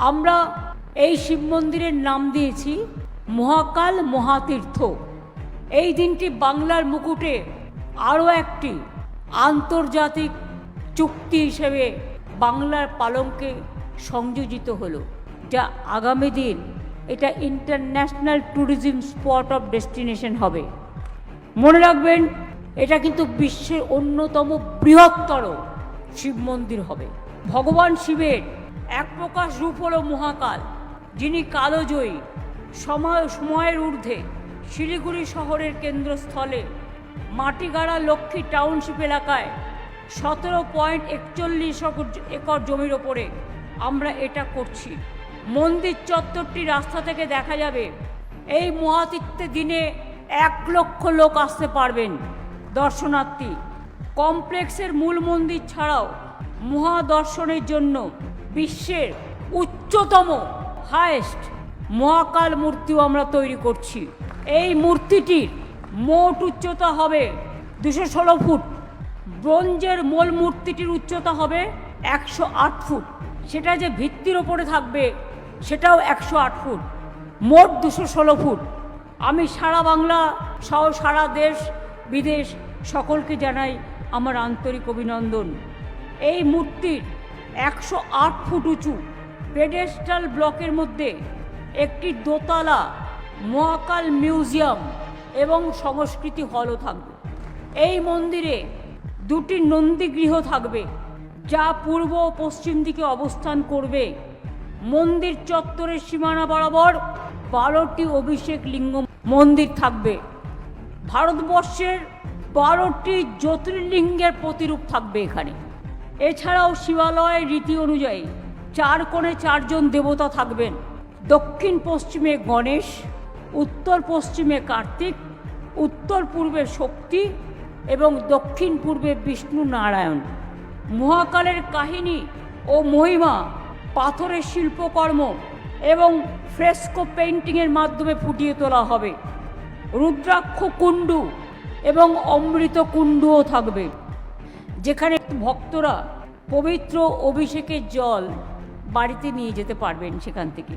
আমরা এই শিব মন্দিরের নাম দিয়েছি মহাকাল মহাতীর্থ। এই দিনটি বাংলার মুকুটে আরও একটি আন্তর্জাতিক চুক্তি হিসেবে বাংলার পালঙ্কে সংযোজিত হলো, যা আগামী দিন এটা international tourism spot of destination হবে। মনে রাখবেন, এটা কিন্তু বিশ্বের অন্যতম বৃহত্তর শিব মন্দির হবে। ভগবান শিবের এক প্রকাশ রূপ হল মহাকাল, যিনি কালজয়ী। সময়ের ঊর্ধ্বে শিলিগুড়ি শহরের কেন্দ্রস্থলে মাটিগাড়া লক্ষ্মী টাউনশিপ এলাকায় 17.41 একর জমির ওপরে আমরা এটা করছি। মন্দির চত্বরটি রাস্তা থেকে দেখা যাবে। এই মহাতীর্থের দিনে 1 লক্ষ লোক আসতে পারবেন দর্শনার্থী। কমপ্লেক্সের মূল মন্দির ছাড়াও মহাদর্শনের জন্য বিশ্বের উচ্চতম হাইয়েস্ট মহাকাল মূর্তিও আমরা তৈরি করছি। এই মূর্তিটির মোট উচ্চতা হবে 216 ফুট। ব্রোঞ্জের মূল মূর্তিটির উচ্চতা হবে 108 ফুট। সেটা যে ভিত্তির ওপরে থাকবে সেটাও 108 ফুট, মোট 216 ফুট। আমি সারা বাংলা সহ সারা দেশ বিদেশ সকলকে জানাই আমার আন্তরিক অভিনন্দন। এই মূর্তির 108 ফুট উঁচু পেডেস্টাল ব্লকের মধ্যে একটি দোতলা মহাকাল মিউজিয়াম এবং সংস্কৃতি হলও থাকবে। এই মন্দিরে 2টি নন্দীগৃহ থাকবে, যা পূর্ব ও পশ্চিম দিকে অবস্থান করবে। মন্দির চত্বরের সীমানা বরাবর 12টি অভিষেক লিঙ্গ মন্দির থাকবে। ভারতবর্ষের 12টি জ্যোতির্লিঙ্গের প্রতিরূপ থাকবে এখানে। এছাড়াও শিবালয়ের রীতি অনুযায়ী 4 কোণে 4 জন দেবতা থাকবেন। দক্ষিণ পশ্চিমে গণেশ, উত্তর পশ্চিমে কার্তিক, উত্তর পূর্বে শক্তি এবং দক্ষিণ পূর্বে বিষ্ণু নারায়ণ। মহাকালের কাহিনী ও মহিমা পাথরের শিল্পকর্ম এবং ফ্রেস্কো পেইন্টিংয়ের মাধ্যমে ফুটিয়ে তোলা হবে। রুদ্রাক্ষ কুণ্ডু এবং অমৃত কুণ্ডুও থাকবে, যেখানে ভক্তরা পবিত্র অভিষেকের জল বাড়িতে নিয়ে যেতে পারবেন সেখান থেকে।